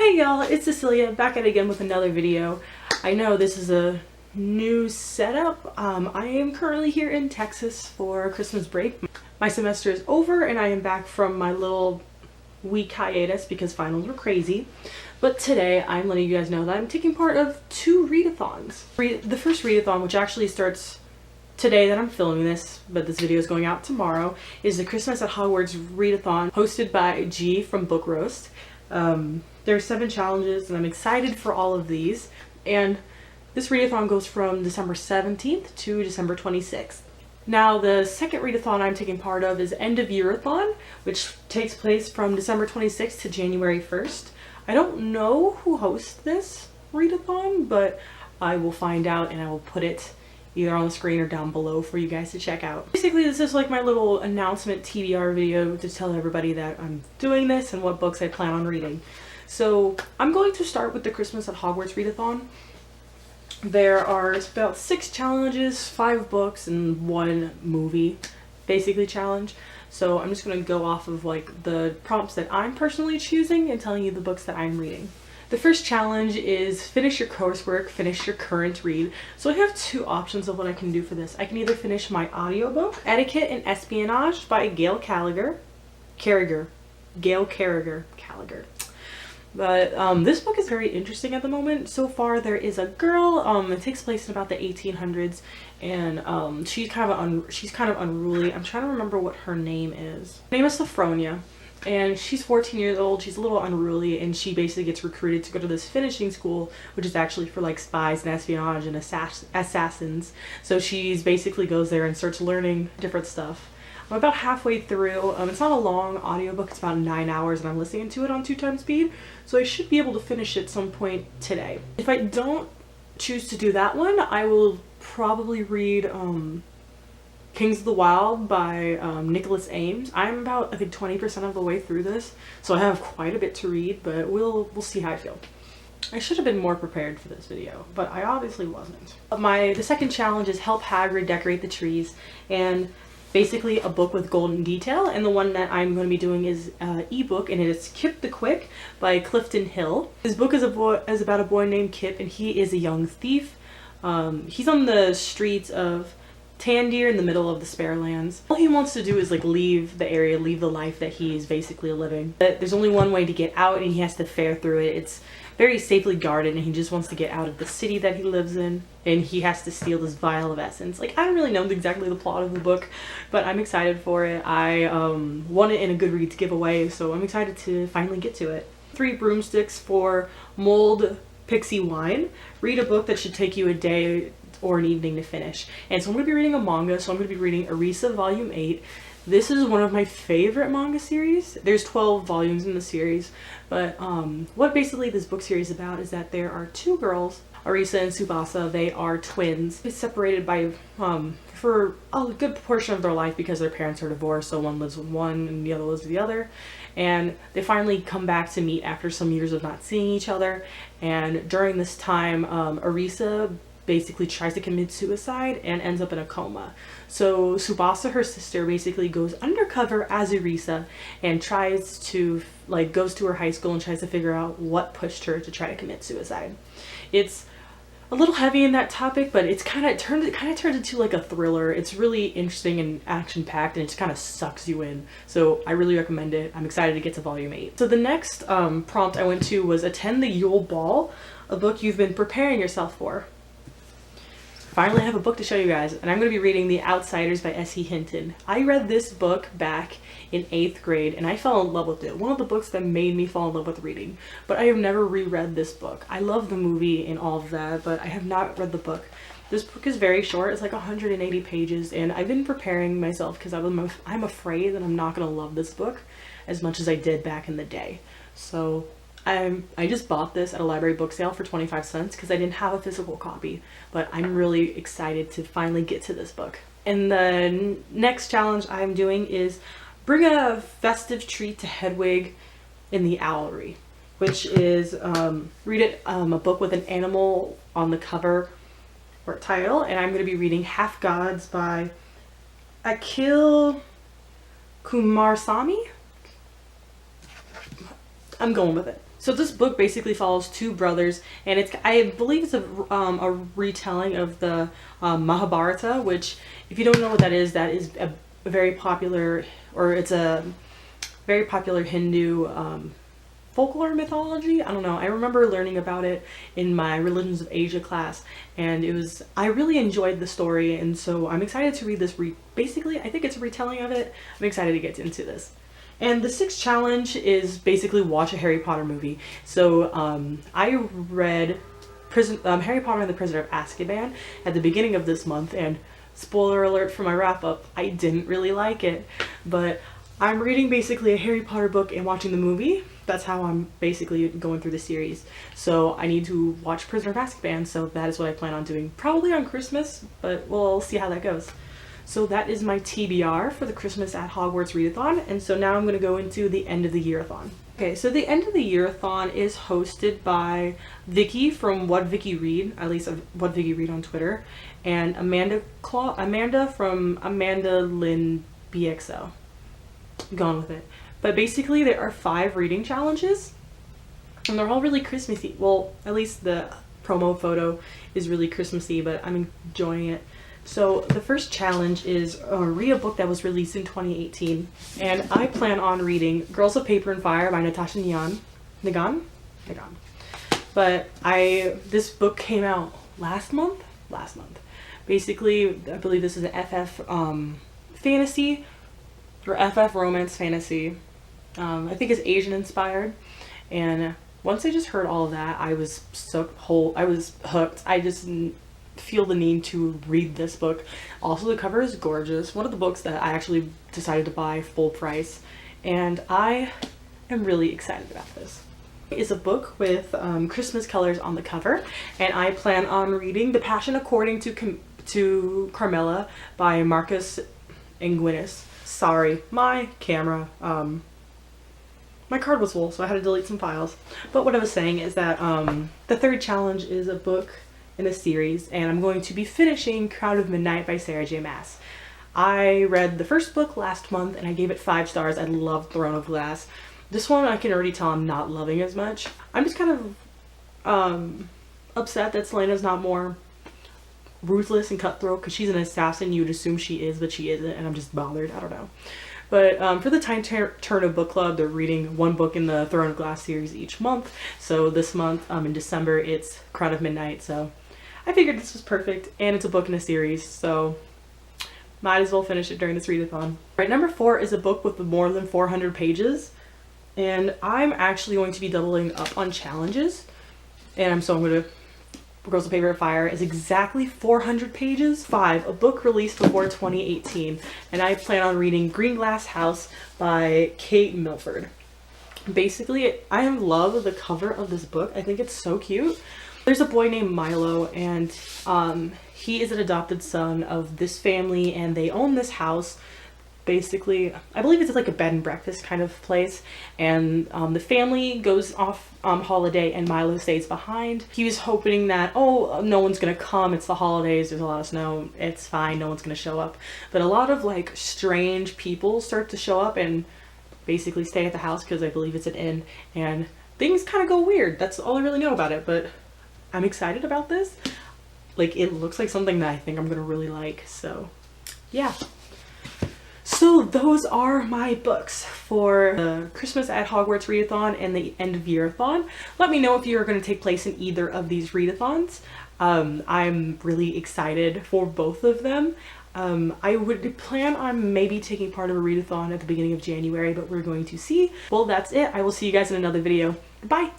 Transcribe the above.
Hey y'all, it's Cecilia back at it again with another video. I know this is a new setup. I am currently here in Texas for Christmas break. My semester is over and I am back from my little week hiatus because finals were crazy. But today I'm letting you guys know that I'm taking part of 2 readathons. The first readathon, which actually starts today that I'm filming this, but this video is going out tomorrow, is the Christmas at Hogwarts readathon hosted by G from Book Roast. There are 7 challenges and I'm excited for all of these. And this readathon goes from December 17th to December 26th. Now the second readathon I'm taking part of is End of Yearathon, which takes place from December 26th to January 1st. I don't know who hosts this readathon, but I will find out and I will put it either on the screen or down below for you guys to check out. Basically, this is like my little announcement TBR video to tell everybody that I'm doing this and what books I plan on reading. So I'm going to start with the Christmas at Hogwarts readathon. There are about 6 challenges, 5 books, and 1 movie, basically challenge. So I'm just going to go off of like the prompts that I'm personally choosing and telling you the books that I'm reading. The first challenge is finish your coursework, finish your current read. So I have 2 options of what I can do for this. I can either finish my audiobook, Etiquette and Espionage by Gail Carriger. But this book is very interesting at the moment. So far there is a girl, it takes place in about the 1800s, and she's kind of unruly. I'm trying to remember what her name is. Her name is Sophronia. And she's 14 years old, she's a little unruly, and she basically gets recruited to go to this finishing school, which is actually for like spies and espionage and assassins. So she's basically goes there and starts learning different stuff. I'm about halfway through. It's not a long audiobook, it's about 9 hours, and I'm listening to it on 2 times speed, so I should be able to finish it some point today. If I don't choose to do that one, I will probably read Kings of the Wild by Nicholas Ames. I'm about, I think, 20% of the way through this, so I have quite a bit to read, but we'll see how I feel. I should have been more prepared for this video, but I obviously wasn't. The second challenge is help Hagrid decorate the trees, and basically a book with golden detail, and the one that I'm going to be doing is ebook, and it is Kip the Quick by Clifton Hill. This book is about a boy named Kip, and he is a young thief. He's on the streets of Tandir in the middle of the Sparelands. All he wants to do is like leave the area, leave the life that he's basically living. But there's only one way to get out, and he has to fare through it. It's very safely guarded, and he just wants to get out of the city that he lives in, and he has to steal this vial of essence. Like, I don't really know exactly the plot of the book, but I'm excited for it. I won it in a Goodreads giveaway, so I'm excited to finally get to it. 3 broomsticks for Mulled Pixie Wine. Read a book that should take you a day or an evening to finish. And so I'm going to be reading a manga, so I'm going to be reading Arisa Volume 8. This is one of my favorite manga series. There's 12 volumes in the series, but what basically this book series is about is that there are 2 girls, Arisa and Tsubasa. They are twins. They're separated by for a good portion of their life because their parents are divorced, so one lives with one and the other lives with the other. And they finally come back to meet after some years of not seeing each other, and during this time Arisa basically tries to commit suicide and ends up in a coma. So Tsubasa, her sister, basically goes undercover as Arisa and tries to goes to her high school and tries to figure out what pushed her to try to commit suicide. It's a little heavy in that topic, but it kind of turns into like a thriller. It's really interesting and action-packed, and it just kind of sucks you in. So I really recommend it. I'm excited to get to volume 8. So the next prompt I went to was Attend the Yule Ball, a book you've been preparing yourself for. Finally, I have a book to show you guys, and I'm going to be reading The Outsiders by S.E. Hinton. I read this book back in 8th grade, and I fell in love with it. One of the books that made me fall in love with reading. But I have never reread this book. I love the movie and all of that, but I have not read the book. This book is very short. It's like 180 pages, and I've been preparing myself because I'm afraid that I'm not going to love this book as much as I did back in the day. So I just bought this at a library book sale for 25 cents because I didn't have a physical copy, but I'm really excited to finally get to this book. And the next challenge I'm doing is bring a festive treat to Hedwig in the Owlery, which is read a book with an animal on the cover or title, and I'm going to be reading Half Gods by Akhil Kumarsamy. I'm going with it. So this book basically follows two brothers, and I believe it's a retelling of the Mahabharata, which, if you don't know what that is a very popular, or it's a very popular Hindu folklore mythology. I don't know. I remember learning about it in my Religions of Asia class, and I really enjoyed the story, and so I'm excited to read this. Basically, I think it's a retelling of it. I'm excited to get into this. And the sixth challenge is basically watch a Harry Potter movie. So I read Harry Potter and the Prisoner of Azkaban at the beginning of this month, and spoiler alert for my wrap up, I didn't really like it. But I'm reading basically a Harry Potter book and watching the movie. That's how I'm basically going through the series. So I need to watch Prisoner of Azkaban, so that is what I plan on doing. Probably on Christmas, but we'll see how that goes. So that is my TBR for the Christmas at Hogwarts readathon, and so now I'm going to go into the end of the year-a-thon. Okay, so the end of the year-a-thon is hosted by Vicky from What Vicky Read, at least What Vicky Read on Twitter, and Amanda from Amanda Lynn BXO. Gone with it. But basically there are 5 reading challenges, and they're all really Christmassy. Well, at least the promo photo is really Christmassy, but I'm enjoying it. So the first challenge is read a book that was released in 2018, and I plan on reading Girls of Paper and Fire by Natasha Nagan. But this book came out last month. Basically, I believe this is an FF fantasy, or FF romance fantasy. I think it's Asian inspired, and once I just heard all of that, I was hooked. I just feel the need to read this book. Also, the cover is gorgeous. One of the books that I actually decided to buy full price, and I am really excited about this. It's a book with Christmas colors on the cover, and I plan on reading The Passion According to Carmilla by Marcus Aguinaldo. Sorry, my camera, my card was full, so I had to delete some files. But what I was saying is that the third challenge is a book in a series, and I'm going to be finishing Crown of Midnight by Sarah J Maas. I read the first book last month, and I gave it 5 stars. I loved Throne of Glass. This one I can already tell I'm not loving as much. I'm just kind of upset that Celaena's not more ruthless and cutthroat, because she's an assassin. You would assume she is, but she isn't, and I'm just bothered. I don't know. But for the Time Turner Book Club, they're reading one book in the Throne of Glass series each month. So this month, in December, it's Crown of Midnight. So I figured this was perfect, and it's a book in a series, so might as well finish it during this readathon. Alright, number 4 is a book with more than 400 pages, and I'm actually going to be doubling up on challenges, and I'm going to Girls of Paper and Fire is exactly 400 pages. 5, a book released before 2018, and I plan on reading Green Glass House by Kate Milford. Basically, I am in love with the cover of this book. I think it's so cute. There's a boy named Milo, and he is an adopted son of this family, and they own this house. Basically, I believe it's like a bed and breakfast kind of place, and the family goes off holiday and Milo stays behind. He was hoping that, oh, no one's gonna come, it's the holidays, there's a lot of snow, it's fine, no one's gonna show up. But a lot of like strange people start to show up and basically stay at the house, because I believe it's an inn, and things kind of go weird. That's all I really know about it, but I'm excited about this. Like, it looks like something that I think I'm gonna really like, so yeah. So those are my books for the Christmas at Hogwarts readathon and the end of year-a-thon. Let me know if you're going to take place in either of these readathons. I'm really excited for both of them. I would plan on maybe taking part of a readathon at the beginning of January, but we're going to see. Well, that's it. I will see you guys in another video. Bye!